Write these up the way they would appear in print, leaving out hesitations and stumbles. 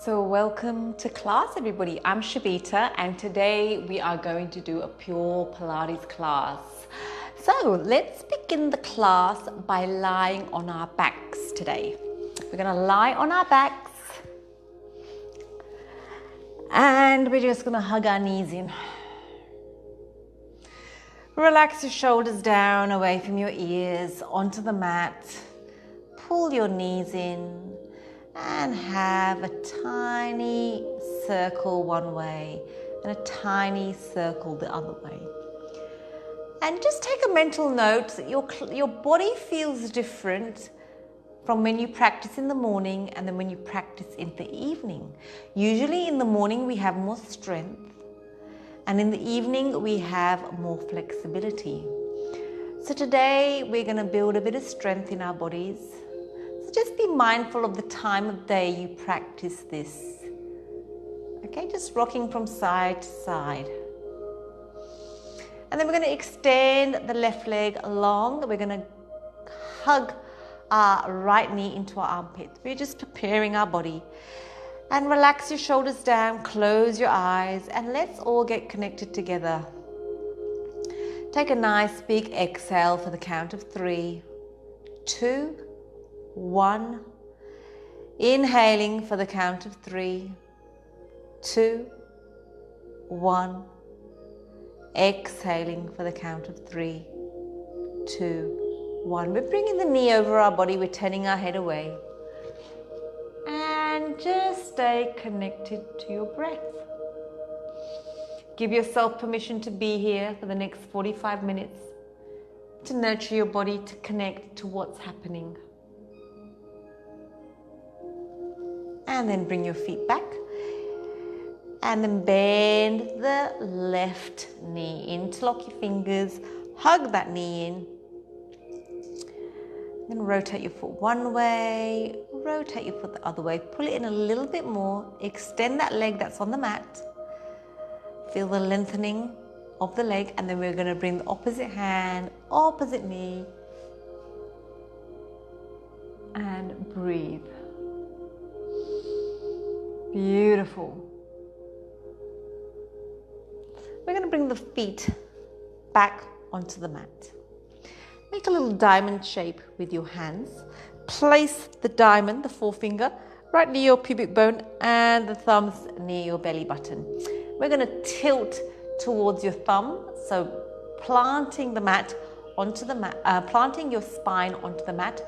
So welcome to class, everybody. I'm Shavita, and today we are going to do a pure Pilates class. So let's begin the class by lying on our backs today. We're going to lie on our backs and we're just going to hug our knees in. Relax your shoulders down away from your ears onto the mat. Pull your knees in and have a tiny circle one way and a tiny circle the other way. And just take a mental note that your body feels different from when you practice in the morning and then when you practice in the evening. Usually in the morning we have more strength, and in the evening we have more flexibility. So today we're going to build a bit of strength in our bodies. So just be mindful of the time of day you practice this. Okay, just rocking from side to side. And then we're going to extend the left leg long. We're going to hug our right knee into our armpit. We're just preparing our body. And relax your shoulders down, close your eyes, and let's all get connected together. Take a nice big exhale for the count of 3, 2, 1. Inhaling for the count of 3, 2, 1. Exhaling for the count of 3, 2, 1. We're bringing the knee over our body. We're turning our head away. And just stay connected to your breath. Give yourself permission to be here for the next 45 minutes, to nurture your body, to connect to what's happening. And then bring your feet back. And then bend the left knee. Interlock your fingers. Hug that knee in. Then rotate your foot one way. Rotate your foot the other way. Pull it in a little bit more. Extend that leg that's on the mat. Feel the lengthening of the leg. And then we're going to bring the opposite hand, opposite knee. And breathe. Beautiful. We're going to bring the feet back onto the mat. Make a little diamond shape with your hands. Place the diamond, the forefinger, right near your pubic bone and the thumbs near your belly button. We're going to tilt towards your thumb, so planting the mat onto the mat, planting your spine onto the mat.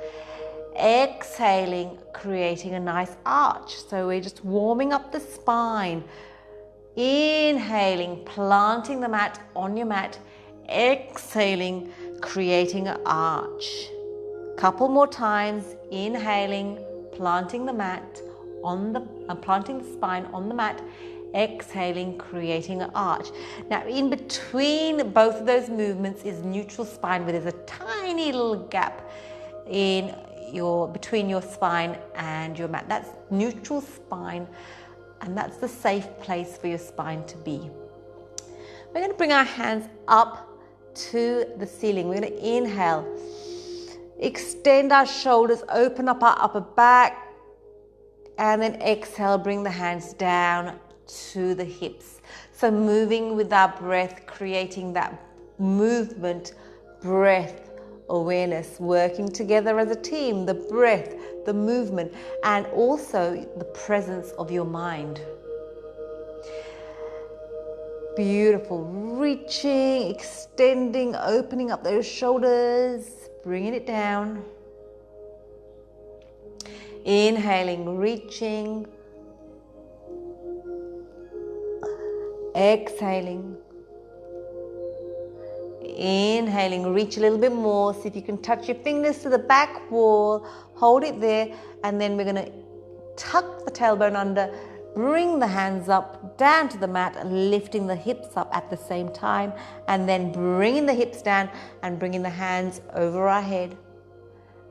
Exhaling, creating a nice arch. So we're just warming up the spine. Inhaling, planting the mat on your mat. Exhaling, creating an arch. Couple more times. Inhaling, planting the mat on the planting the spine on the mat. Exhaling, creating an arch. Now in between both of those movements is neutral spine, where there's a tiny little gap between your spine and your mat. That's neutral spine, and that's the safe place for your spine to be. We're going to bring our hands up to the ceiling. We're going to inhale, extend our shoulders, open up our upper back, and then exhale, bring the hands down to the hips. So moving with our breath, creating that movement, breath, awareness, working together as a team, the breath, the movement, and also the presence of your mind. Beautiful. Reaching, extending, opening up those shoulders, bringing it down. Inhaling, reaching. Exhaling. Inhaling, reach a little bit more. See if you can touch your fingers to the back wall. Hold it there. And then we're going to tuck the tailbone under. Bring the hands up, down to the mat, and lifting the hips up at the same time. And then bringing the hips down and bringing the hands over our head.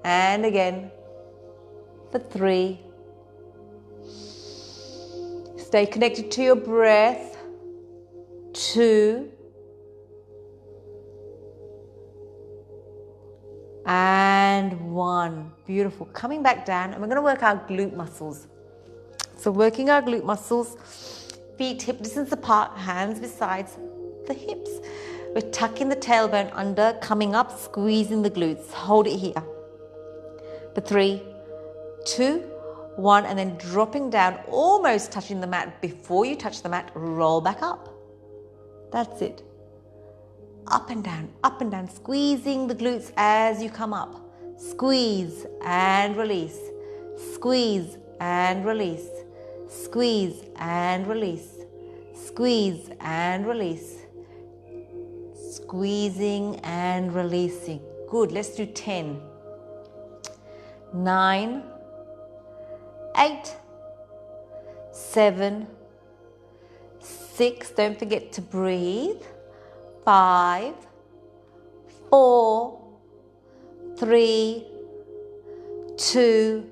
And again, for 3. Stay connected to your breath. 2. And 1. Beautiful. Coming back down, and we're going to work our glute muscles. So working our glute muscles, feet hip distance apart, hands besides the hips. We're tucking the tailbone under, coming up, squeezing the glutes. Hold it here. For 3, 2, 1, and then dropping down, almost touching the mat. Before you touch the mat, roll back up. That's it. Up and down, squeezing the glutes as you come up. Squeeze and release. Squeeze and release. Squeeze and release. Squeeze and release. Squeezing and releasing. Good. Let's do 10. 9, 8, 7, 6. Don't forget to breathe. 5, 4, 3, 2,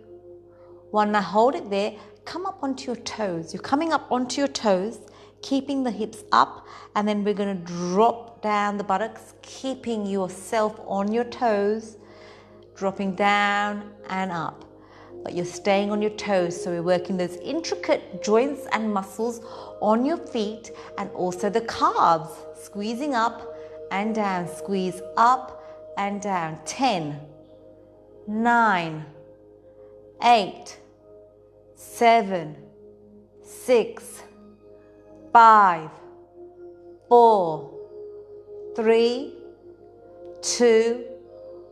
1. Now hold it there. Come up onto your toes. You're coming up onto your toes, keeping the hips up, and then we're going to drop down the buttocks, keeping yourself on your toes, dropping down and up. But you're staying on your toes, so we're working those intricate joints and muscles on your feet and also the calves. Squeezing up and down, squeeze up and down. 10, 9, 8, 7, 6, 5, 4, 3, 2,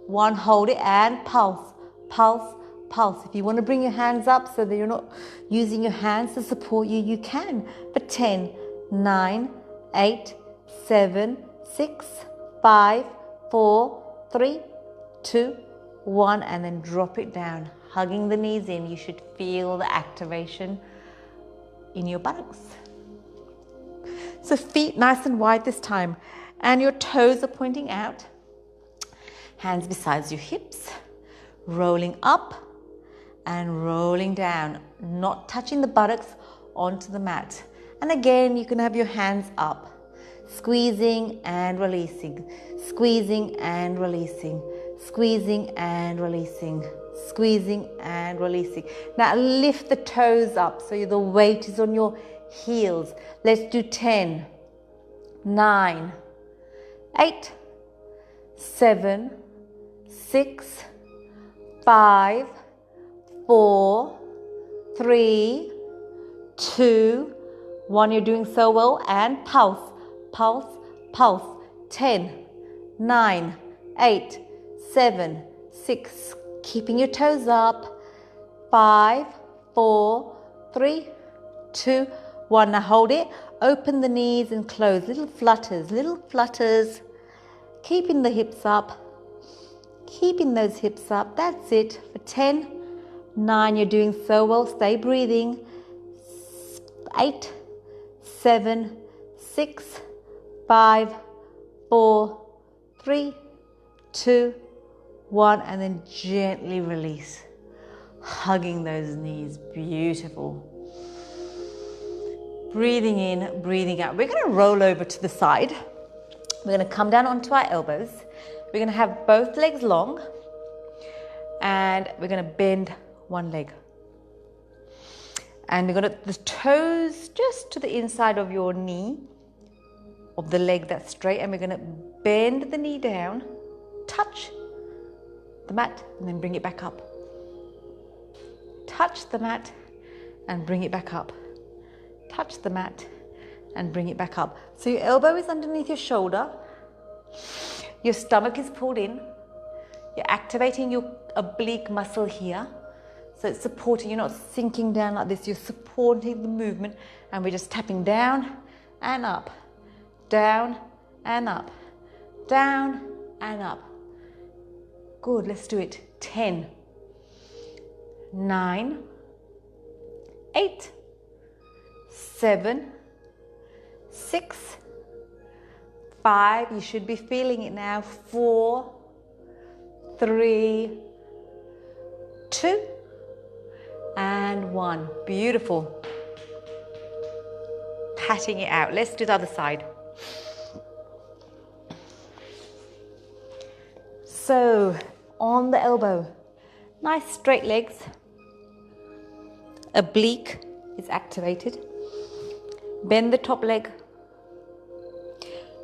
1. Hold it and pulse, pulse, pulse. If you want to bring your hands up so that you're not using your hands to support you, you can. For 10, 9, 8, 7, 6, 5, 4, 3, 2, 1, and then drop it down, hugging the knees in. You should feel the activation in your buttocks. So feet nice and wide this time, and your toes are pointing out. Hands beside your hips, rolling up and rolling down, not touching the buttocks onto the mat. And again, you can have your hands up, squeezing and releasing, squeezing and releasing, squeezing and releasing, squeezing and releasing. Now lift the toes up so the weight is on your heels. Let's do 10, 9, 8, 7, 6, 5, 4, 3, 2, 1. You're doing so well. And pulse, pulse, pulse. 10, 9, 8, 7, 6. Keeping your toes up. 5, 4, 3, 2, 1. Now hold it. Open the knees and close. Little flutters, little flutters. Keeping the hips up. Keeping those hips up. That's it. For 10, 9. You're doing so well. Stay breathing. 8, 7, 6, 5, 4, 3, 2, 1. And then gently release. Hugging those knees. Beautiful. Breathing in, breathing out. We're going to roll over to the side. We're going to come down onto our elbows. We're going to have both legs long. And we're going to bend one leg. And we're going to, the toes just to the inside of your knee, of the leg that's straight. And we're going to bend the knee down, touch the mat, and then bring it back up. Touch the mat and bring it back up. Touch the mat and bring it back up. So your elbow is underneath your shoulder. Your stomach is pulled in. You're activating your oblique muscle here. So it's supporting, you're not sinking down like this. You're supporting the movement. And we're just tapping down and up. Down and up. Down and up. Good, let's do it. 10, 9, 8, 7, 6, 5. You should be feeling it now. 4, 3, 2, and 1. Beautiful. Patting it out. Let's do the other side. So, on the elbow, nice straight legs, oblique is activated. Bend the top leg.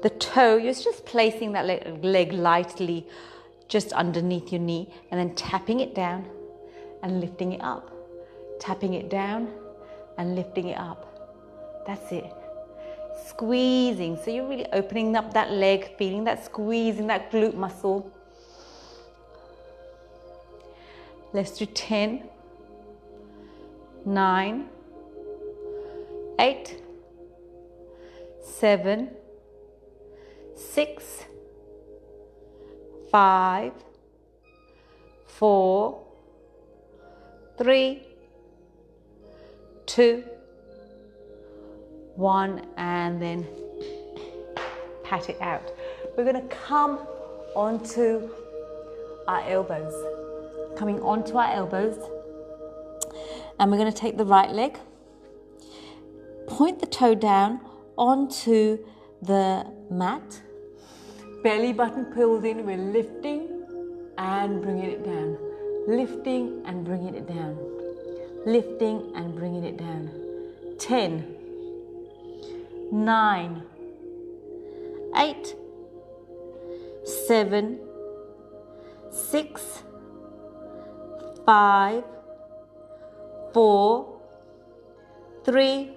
The toe, you're just placing that leg lightly just underneath your knee and then tapping it down and lifting it up. Tapping it down and lifting it up. That's it. Squeezing. So you're really opening up that leg, feeling that squeeze in that glute muscle. Let's do 10, 9, 8, 7, 6, 5, 4, 3, 2, 1, and then pat it out. We're going to come onto our elbows. Coming onto our elbows, and we're going to take the right leg, point the toe down onto the mat, belly button pulled in, we're lifting and bringing it down, lifting and bringing it down, lifting and bringing it down. 10, 9, 8, 7, 6, 5, 4, 3,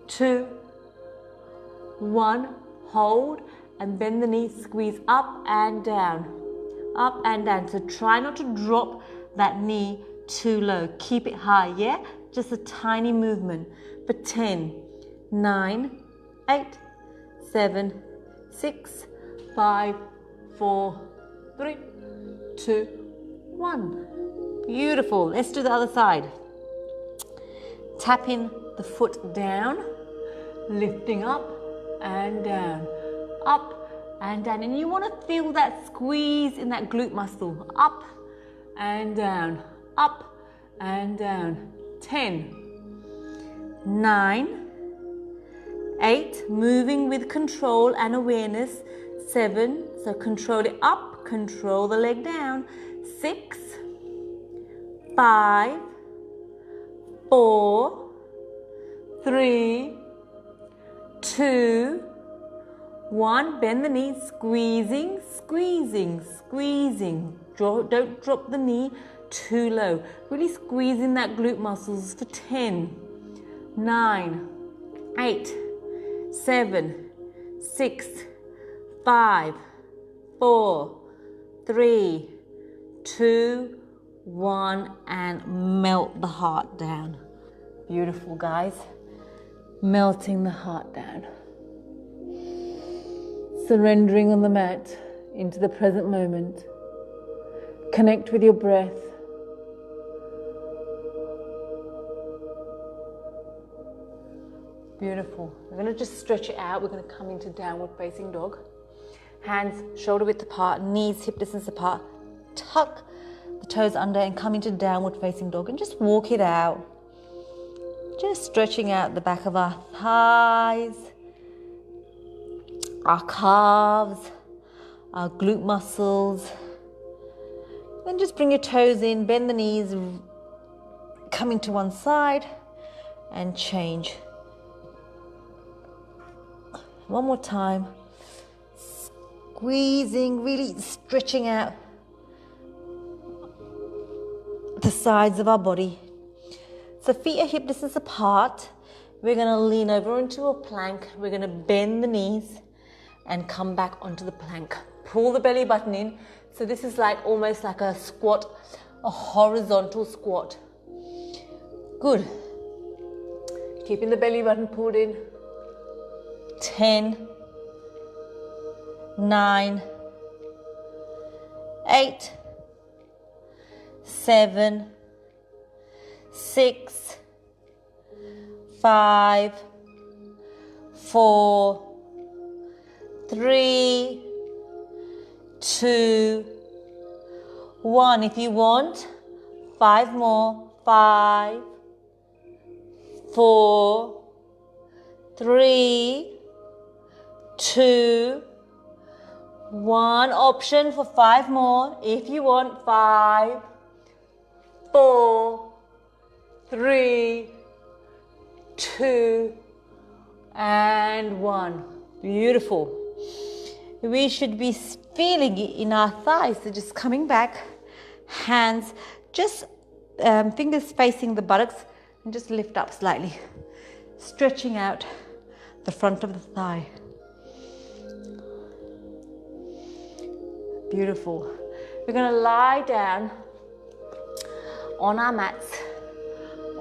2, 1. Hold and bend the knees, squeeze up and down, up and down. So try not to drop that knee too low. Keep it high, yeah? Just a tiny movement. For 10, 9, 8, 7, 6, 5, 4, 3, 2, 1. Beautiful. Let's do the other side. Tapping the foot down, lifting up and down, up and down. And you want to feel that squeeze in that glute muscle. Up and down, up and down. 10, 9, 8, moving with control and awareness. 7, so control it up, control the leg down. 6, 5, 4, 3, 2, 1. Bend the knees, squeezing, squeezing, squeezing. Don't drop the knee too low. Really squeezing that glute muscles for 10, 9, 8, 7, 6, 5, 4, 3, 2, 1, and melt the heart down. Beautiful, guys. Melting the heart down. Surrendering on the mat into the present moment. Connect with your breath. Beautiful. We're going to just stretch it out. We're going to come into downward facing dog. Hands shoulder width apart, knees hip distance apart. Tuck the toes under and come into downward facing dog and just walk it out. Just stretching out the back of our thighs, our calves, our glute muscles. Then just bring your toes in, bend the knees, coming to one side and change. One more time. Squeezing, really stretching out the sides of our body. So feet are hip distance apart. We're going to lean over into a plank. We're going to bend the knees and come back onto the plank. Pull the belly button in. So this is like almost like a squat, a horizontal squat. Good. Keeping the belly button pulled in. 10, 9, 8, 7, 6, 5, 4, 3, 2, 1. If you want, 5 more. 5, 4, 3, 2, 1. Option for 5 more. If you want, 5, 4, 3, 2, and 1. Beautiful. We should be feeling it in our thighs. So just coming back, hands, just fingers facing the buttocks, and just lift up slightly, stretching out the front of the thigh. Beautiful. We're going to lie down on our mats,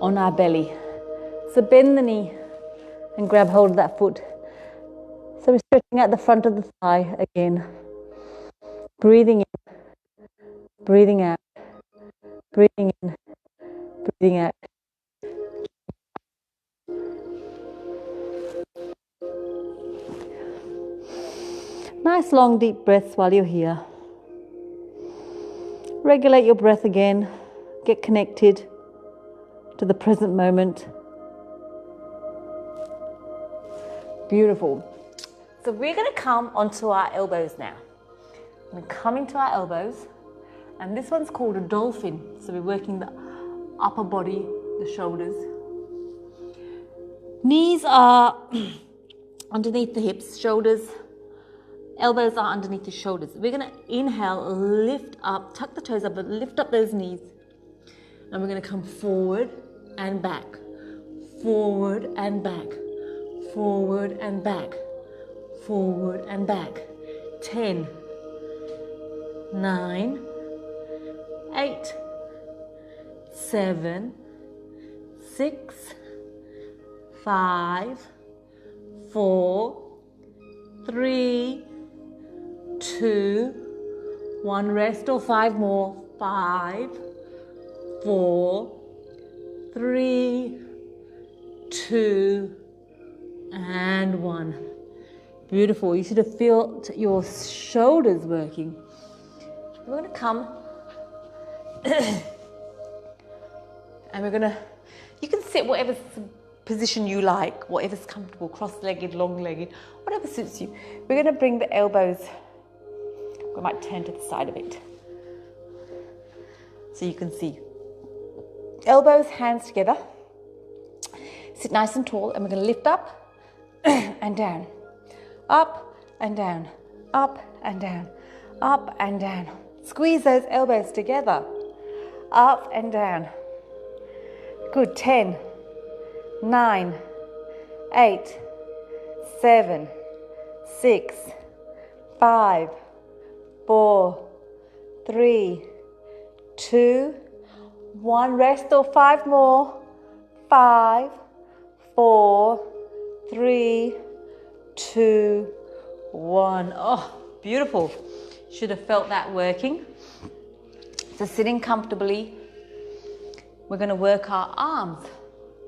on our belly. So bend the knee and grab hold of that foot. So we're stretching out the front of the thigh again. Breathing in, breathing out, breathing in, breathing out. Nice long deep breaths while you're here. Regulate your breath again. Get connected to the present moment. Beautiful. So we're going to come onto our elbows now. We're coming to our elbows, and this one's called a dolphin. So we're working the upper body, the shoulders. Knees are underneath the hips, shoulders, elbows are underneath the shoulders. We're going to inhale, lift up, tuck the toes up, but lift up those knees. And we're going to come forward and back, forward and back, forward and back, forward and back. 10, 9, 8, 7, 6, 5, 4, 3, 2, 1. Rest or 5 more. 5, 4, 3, 2, and 1. Beautiful. You should have felt your shoulders working. We're going to come and we're going to, you can sit whatever position you like, whatever's comfortable, cross-legged, long-legged, whatever suits you. We're going to bring the elbows, we might turn to the side a bit so you can see. Elbows, hands together. Sit nice and tall, and we're going to lift up and down, up and down, up and down, up and down. Squeeze those elbows together, up and down. Good. 10, 9, 8, 7, 6, 5, 4, 3, 2, 1. Rest or 5 more. 5, 4, 3, 2, 1. Oh, beautiful. Should have felt that working. So sitting comfortably, we're going to work our arms.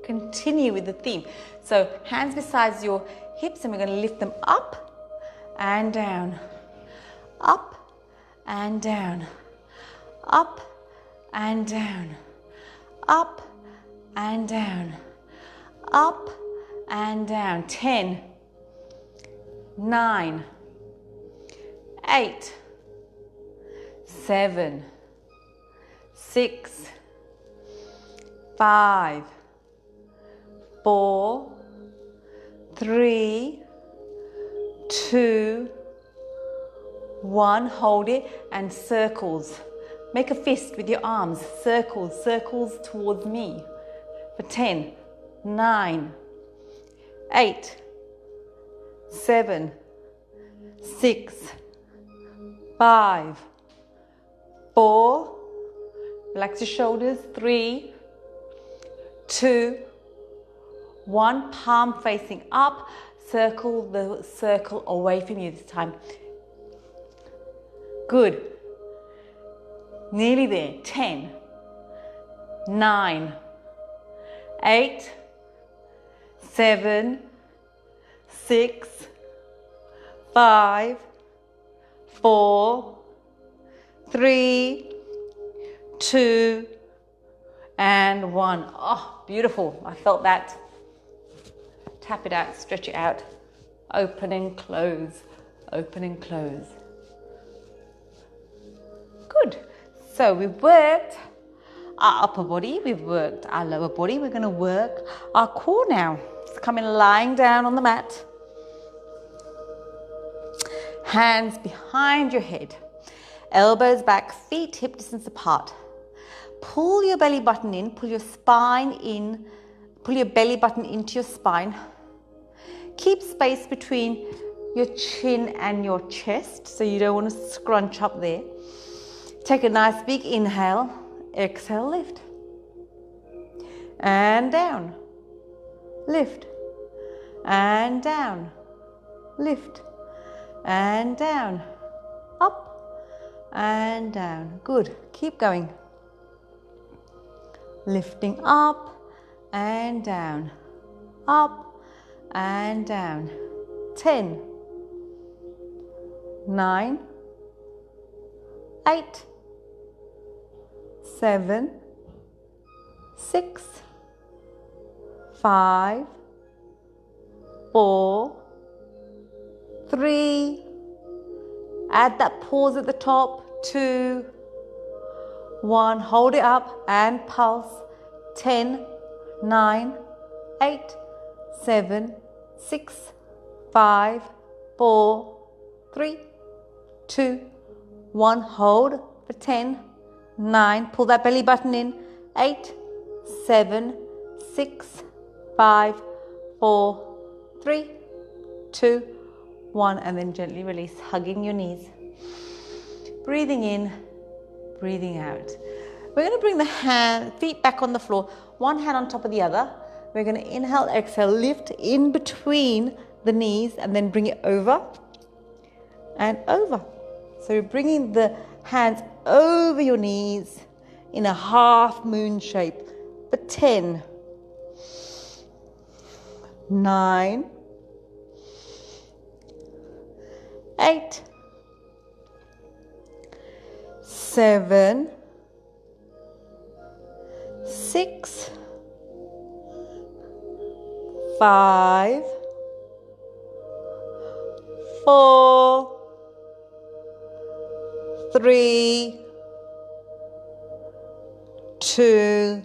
Continue with the theme. So hands beside your hips, and we're going to lift them up and down, up and down, up and down, up and down, up and down. 10, 9, 8, 7, 6, 5, 4, 3, 2, 1. Hold it, and circles. Make a fist with your arms. Circles, circles towards me. For 10, 9, 8, 7, 6, 5, 4. Relax your shoulders. 3, 2, 1. Palm facing up. Circle the circle away from you this time. Good. Nearly there. 10, 9, 8, 7, 6, 5, 4, 3, 2, and 1. Oh, beautiful. I felt that. Tap it out, stretch it out. Open and close, open and close. Good. So we've worked our upper body, we've worked our lower body. We're going to work our core now. So come in lying down on the mat. Hands behind your head. Elbows back, feet hip distance apart. Pull your belly button in, pull your spine in, pull your belly button into your spine. Keep space between your chin and your chest, so you don't want to scrunch up there. Take a nice big inhale, exhale, lift. And down, lift. And down, lift. And down, up and down. Good, keep going. Lifting up and down, up and down. 10, 9, 8, 7, 6, 5, 4, 3, add that pause at the top, 2, 1, hold it up and pulse, 10, 9, 8, 7, 6, 5, 4, 3, 2, 1, hold for 10, 9, pull that belly button in, 8, 7, 6, 5, 4, 3, 2, 1, and then gently release, hugging your knees. Breathing in, breathing out. We're going to bring the feet back on the floor, one hand on top of the other. We're going to inhale, exhale, lift in between the knees and then bring it over and over. So we're bringing the hands over your knees in a half moon shape for 10, 9, 8, 7, 6, 5, 4, 3, 2,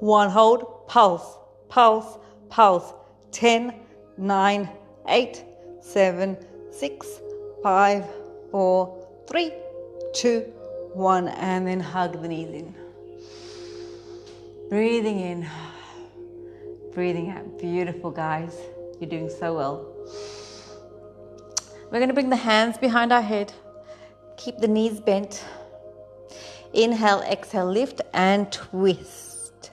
1. Hold, pulse, pulse, pulse. 10, 9, 8, 7, 6, 5, 4, 3, 2, 1, and then hug the knees in. Breathing in, breathing out. Beautiful, guys. You're doing so well. We're going to bring the hands behind our head. Keep the knees bent. Inhale, exhale, lift and twist.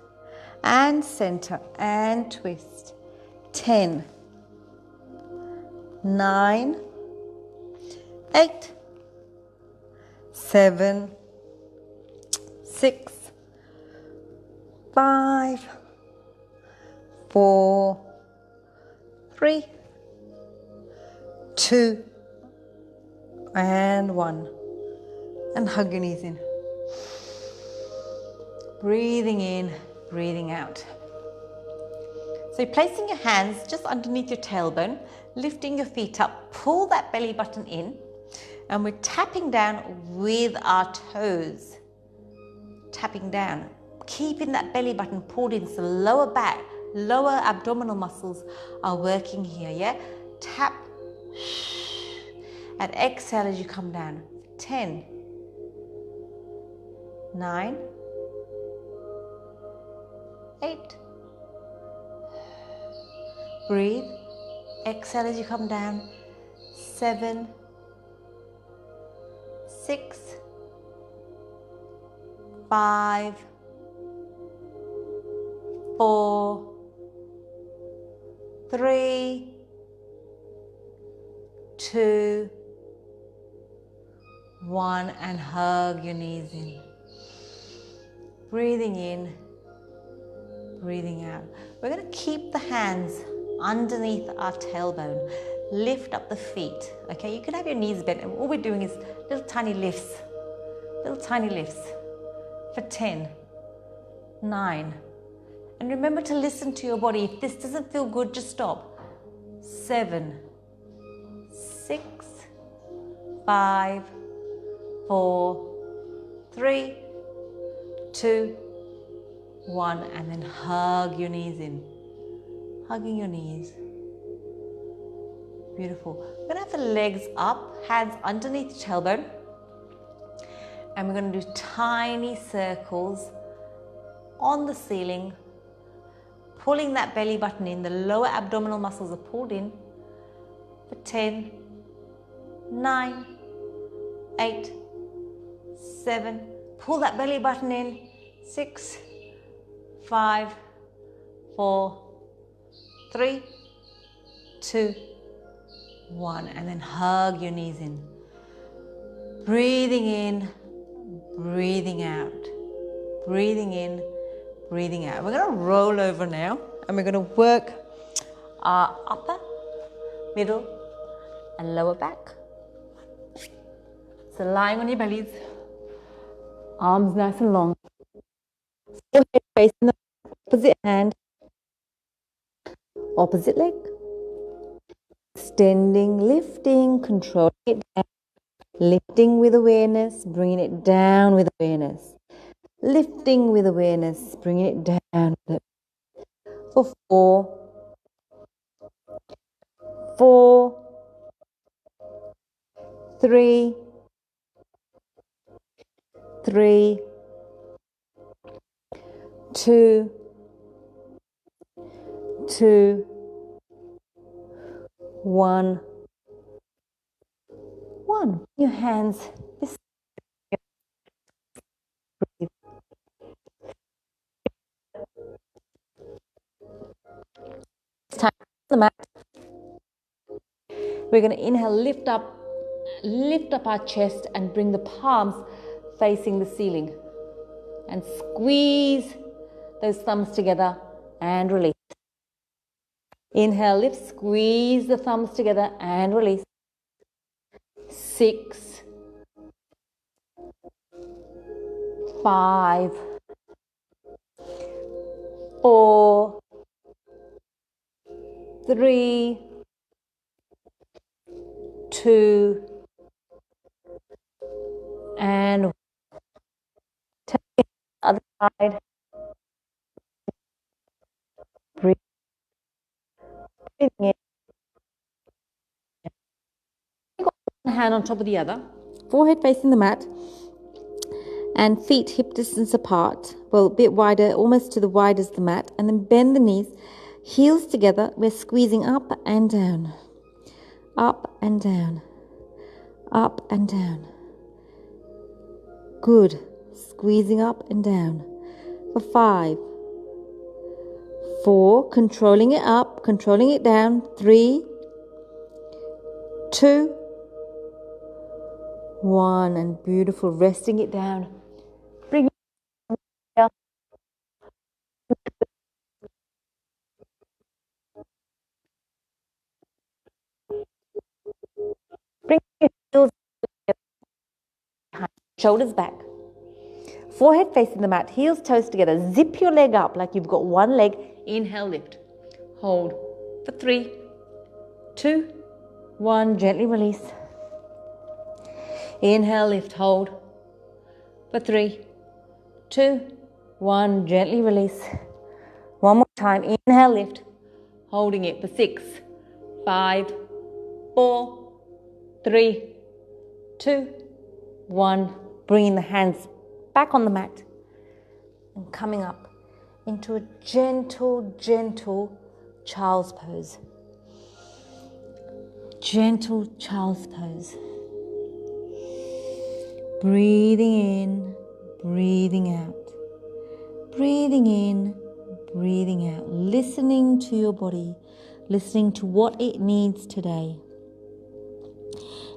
And center and twist. 10, 9, 8, 7, 6, 5, 4, 3, 2, and 1. And hug your knees in. Breathing in, breathing out. So you're placing your hands just underneath your tailbone, lifting your feet up, pull that belly button in, and we're tapping down with our toes. Tapping down, keeping that belly button pulled in, so lower back, lower abdominal muscles are working here, yeah? Tap, and exhale as you come down. 10, 9, 8, breathe, exhale as you come down. 7, 6, 5, 4, 3, 2, 1, and hug your knees in. Breathing in, breathing out. We're going to keep the hands underneath our tailbone. Lift up the feet. Okay, you can have your knees bent, and all we're doing is little tiny lifts. Little tiny lifts for 10, 9. And remember to listen to your body. If this doesn't feel good, just stop. 7, 6, 5, 4, 3, 2, 1, and then hug your knees in. Hugging your knees. Beautiful. We're going to have the legs up, hands underneath the tailbone. And we're going to do tiny circles on the ceiling, pulling that belly button in. The lower abdominal muscles are pulled in for 10, 9, 8, 7. Pull that belly button in. 6, 5, 4, 3, 2, 1. And then hug your knees in. Breathing in, breathing out. Breathing in, breathing out. We're going to roll over now and we're going to work our upper, middle and lower back. So lying on your bellies, arms nice and long. Forehead facing the opposite hand, opposite leg. Extending, lifting, controlling it down. Lifting with awareness, bringing it down with awareness. Lifting with awareness, bringing it down with it. For 4, 4, 3, 3, 2, 2, 1, 1. Your hands. It's time on the mat. We're going to inhale, lift up our chest and bring the palms facing the ceiling. And squeeze those thumbs together and release. Inhale, lift, squeeze the thumbs together and release. 6, 5, 4, 3, 2, and take it to the other side. Breathing in. You've got one hand on top of the other, forehead facing the mat, and feet hip distance apart. Well, a bit wider, almost to the wide as the mat, and then bend the knees, heels together. We're squeezing up and down, up and down, up and down. Good. Squeezing up and down. For 5, 4, controlling it up, controlling it down. 3, 2, 1, and beautiful. Resting it down. Bring it up. Bring your heels behind, shoulders back. Forehead facing the mat, heels, toes together. Zip your leg up like you've got one leg. Inhale, lift. Hold for 3, 2, 1. Gently release. Inhale, lift, hold for 3, 2, 1. Gently release. One more time. Inhale, lift. Holding it for 6, 5, 4, 3, 2, 1. Bringing the hands back on the mat and coming up into a gentle, gentle child's pose. Gentle child's pose. Breathing in, breathing out. Breathing in, breathing out. Listening to your body, listening to what it needs today.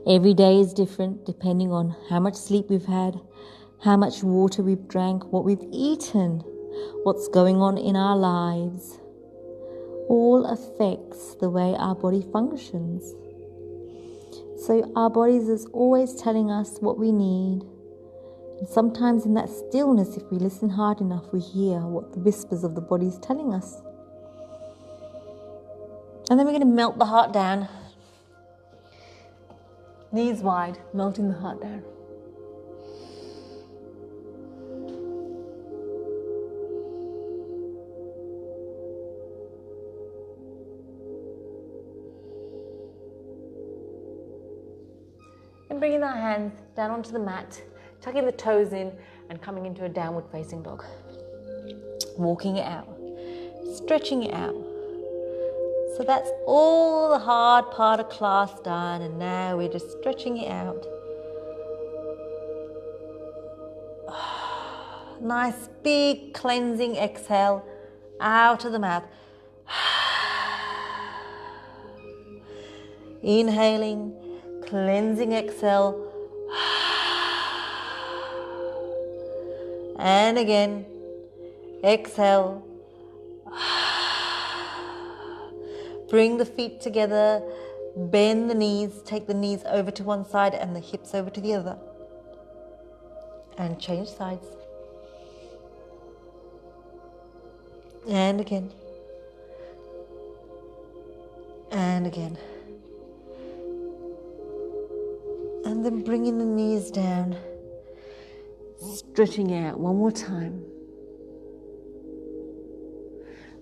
Every day is different depending on how much sleep we've had, how much water we've drank, what we've eaten, what's going on in our lives. All affects the way our body functions. So our bodies is always telling us what we need. And sometimes in that stillness, if we listen hard enough, we hear what the whispers of the body is telling us. And then we're going to melt the heart down. Knees wide, melting the heart down. And bringing our hands down onto the mat, tucking the toes in and coming into a downward facing dog. Walking it out, stretching it out. So that's all the hard part of class done, and now we're just stretching it out. Nice big cleansing exhale out of the mouth. Inhaling, cleansing exhale. And again, exhale. Bring the feet together, bend the knees, take the knees over to one side and the hips over to the other. And change sides. And again. And again. And then bringing the knees down, stretching out one more time.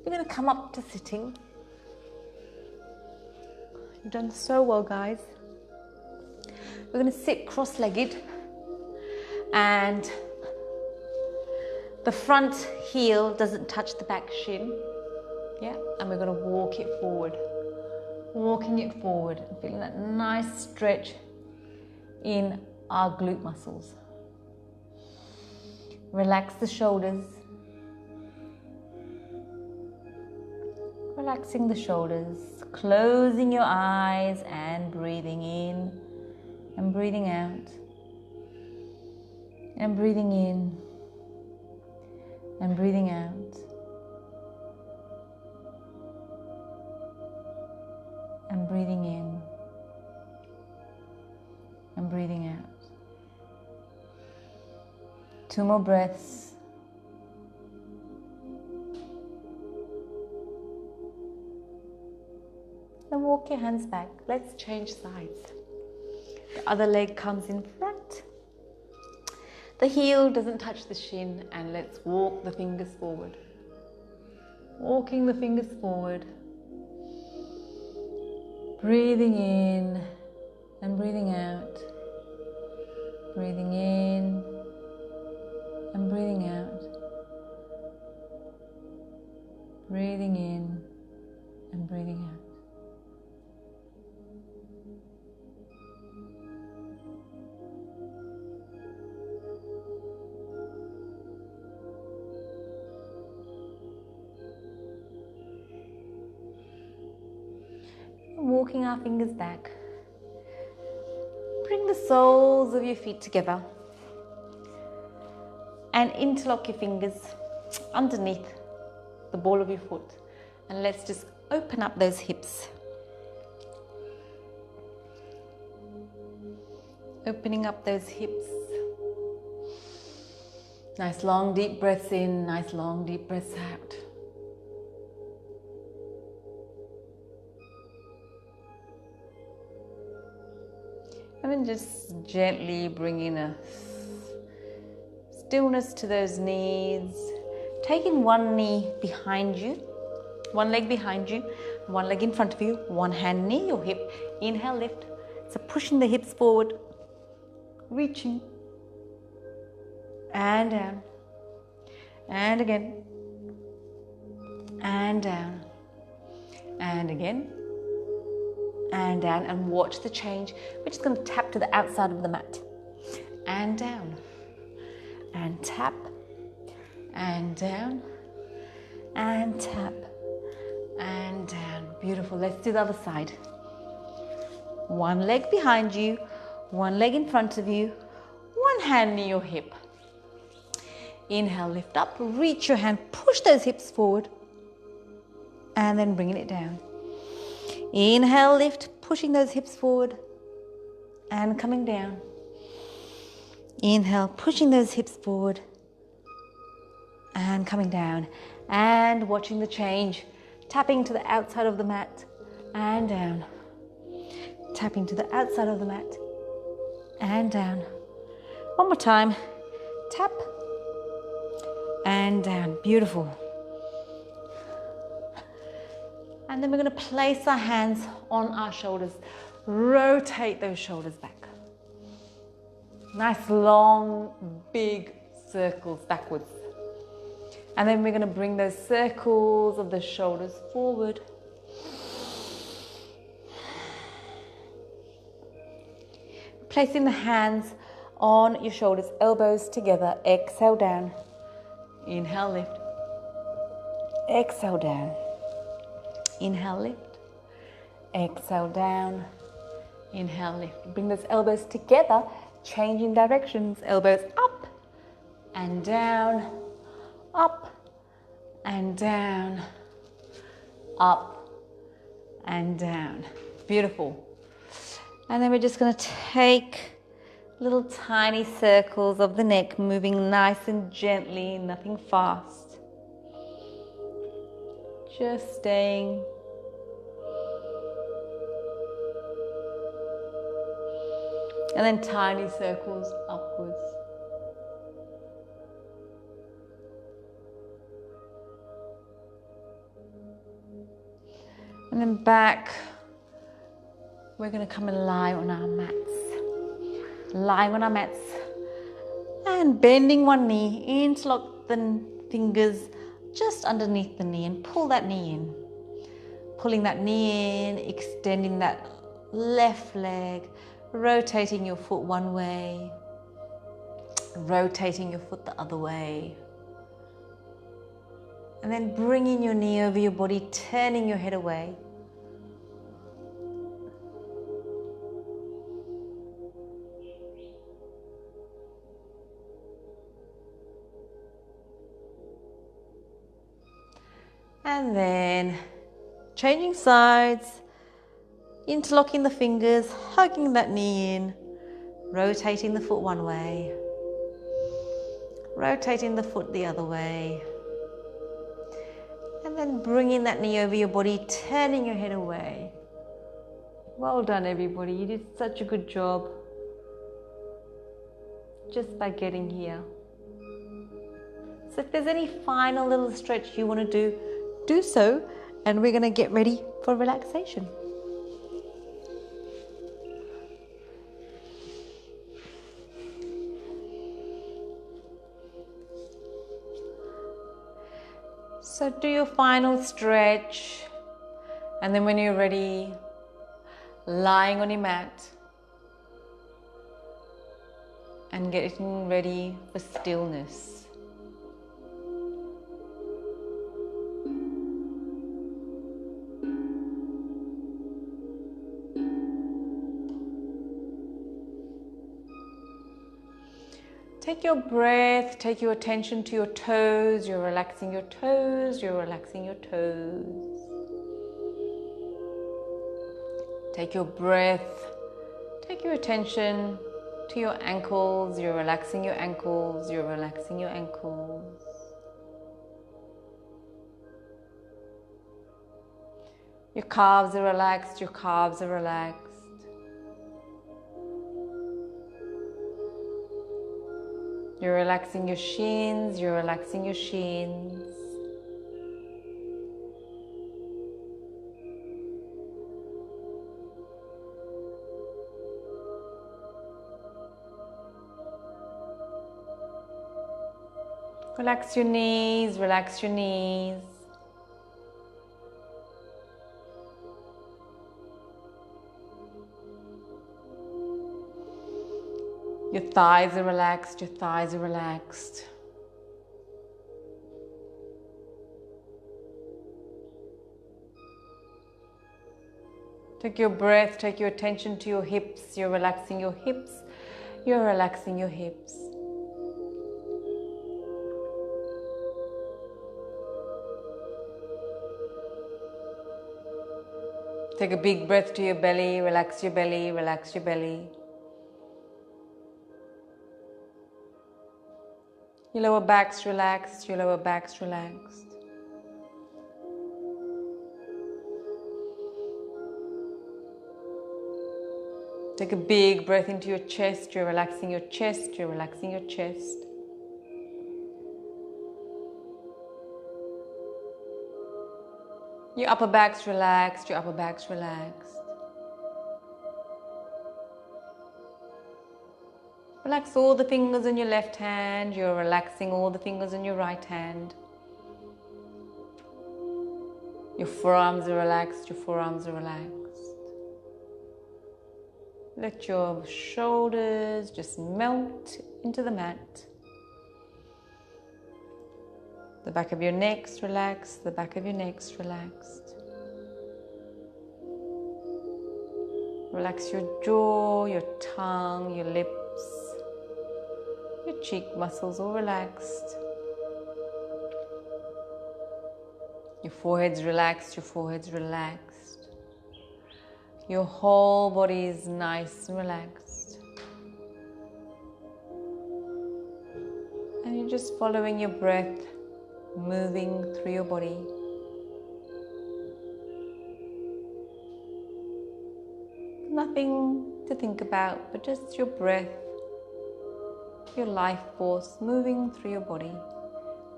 We're going to come up to sitting. You've done so well, guys. We're going to sit cross-legged, and the front heel doesn't touch the back shin. Yeah, and we're going to walk it forward. Walking it forward and feeling that nice stretch in our glute muscles. Relax the shoulders. Relaxing the shoulders, closing your eyes and breathing in and breathing out. And breathing in and breathing out. And breathing in and breathing out. 2 more breaths. And walk your hands back. Let's change sides. The other leg comes in front. The heel doesn't touch the shin, and let's walk the fingers forward. Walking the fingers forward. Breathing in and breathing out. Breathing in and breathing out. Breathing in and breathing out. Walking our fingers back. Bring the soles of your feet together and interlock your fingers underneath the ball of your foot, and let's just open up those hips. Opening up those hips. Nice long deep breaths in, nice long deep breaths out. And then just gently bringing a stillness to those knees. Taking one knee behind you, one leg behind you, one leg in front of you, one hand near your hip. Inhale, lift. So pushing the hips forward, reaching, and down, and again, and down, and again, and down, and watch the change. We're just going to tap to the outside of the mat, and down, and tap, and down, and tap, and down. Beautiful. Let's do the other side. One leg behind you, one leg in front of you, one hand near your hip. Inhale, lift up, reach your hand, push those hips forward, and then bringing it down. Inhale, lift, pushing those hips forward and coming down. Inhale, pushing those hips forward and coming down. And watching the change, tapping to the outside of the mat and down. Tapping to the outside of the mat and down. One more time. Tap and down. Beautiful. And then we're going to place our hands on our shoulders. Rotate those shoulders back. Nice long, big circles backwards. And then we're going to bring those circles of the shoulders forward. Placing the hands on your shoulders, elbows together. Exhale down. Inhale, lift. Exhale down. Inhale, lift. Exhale down. Inhale, lift. Bring those elbows together, changing directions. Elbows up and down, up and down, up and down. Beautiful. And then we're just going to take little tiny circles of the neck, moving nice and gently, nothing fast. Just staying. And then tiny circles upwards. And then back. We're going to come and lie on our mats. Lying on our mats. And bending one knee, interlock the fingers just underneath the knee and pull that knee in. Pulling that knee in, extending that left leg, rotating your foot one way, rotating your foot the other way. And then bringing your knee over your body, turning your head away. And then changing sides, interlocking the fingers, hugging that knee in, rotating the foot one way, rotating the foot the other way, and then bringing that knee over your body, turning your head away. Well done, everybody. You did such a good job just by getting here. So if there's any final little stretch you want to do so, and we're going to get ready for relaxation. So do your final stretch, and then when you're ready, lying on your mat and getting ready for stillness. Take your breath, take your attention to your toes. You're relaxing your toes, you're relaxing your toes. Take your breath, take your attention to your ankles. You're relaxing your ankles, you're relaxing your ankles. Your calves are relaxed, your calves are relaxed. You're relaxing your shins, you're relaxing your shins. Relax your knees, relax your knees. Your thighs are relaxed, your thighs are relaxed. Take your breath, take your attention to your hips. You're relaxing your hips, you're relaxing your hips. Take a big breath to your belly, relax your belly, relax your belly. Your lower back's relaxed, your lower back's relaxed. Take a big breath into your chest, you're relaxing your chest, you're relaxing your chest. Your upper back's relaxed, your upper back's relaxed. Relax all the fingers in your left hand. You're relaxing all the fingers in your right hand. Your forearms are relaxed, your forearms are relaxed. Let your shoulders just melt into the mat. The back of your neck's relaxed, the back of your neck's relaxed. Relax your jaw, your tongue, your lips, your cheek muscles all relaxed. Your forehead's relaxed, your forehead's relaxed. Your whole body is nice and relaxed. And you're just following your breath, moving through your body. Nothing to think about, but just your breath, your life force moving through your body.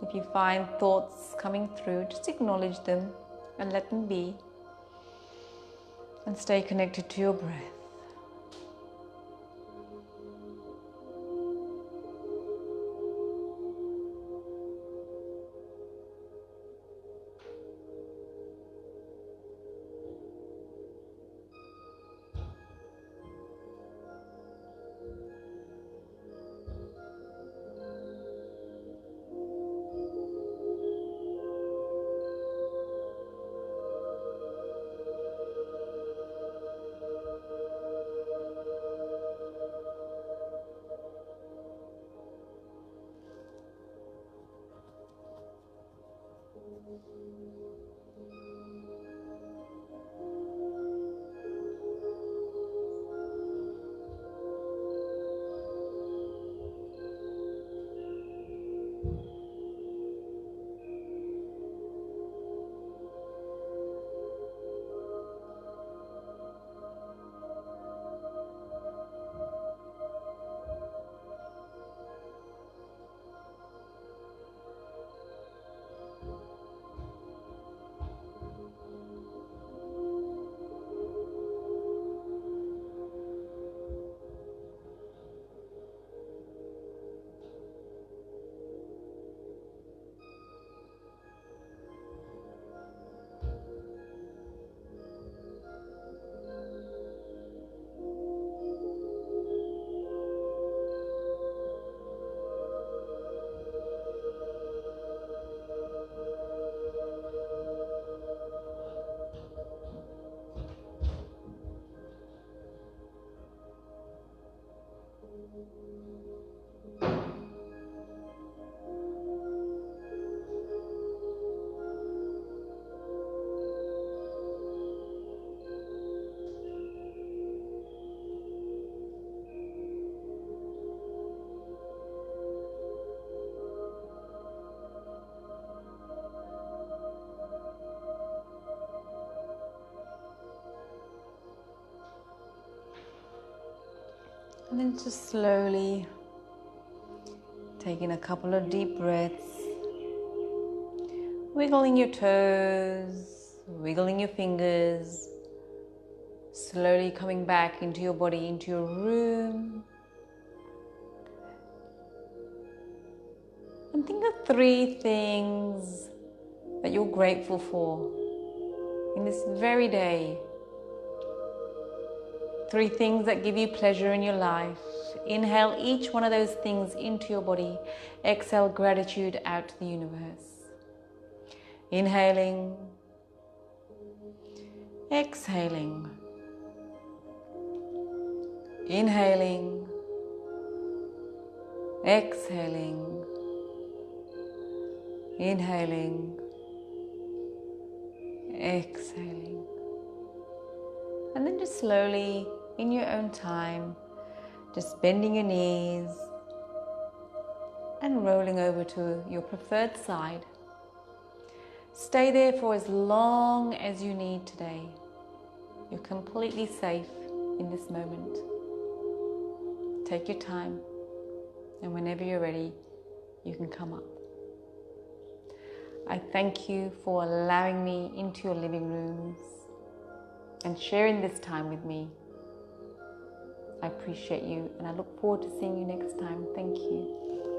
If you find thoughts coming through, just acknowledge them and let them be. And stay connected to your breath. And then just slowly taking a couple of deep breaths, wiggling your toes, wiggling your fingers, slowly coming back into your body, into your room. And think of 3 things that you're grateful for in this very day. 3 things that give you pleasure in your life. Inhale each one of those things into your body. Exhale gratitude out to the universe. Inhaling. Exhaling. Inhaling. Exhaling. Inhaling. Exhaling. And then just slowly, in your own time, just bending your knees and rolling over to your preferred side. Stay there for as long as you need today. You're completely safe in this moment. Take your time, and whenever you're ready, you can come up. I thank you for allowing me into your living rooms and sharing this time with me. I appreciate you, and I look forward to seeing you next time. Thank you.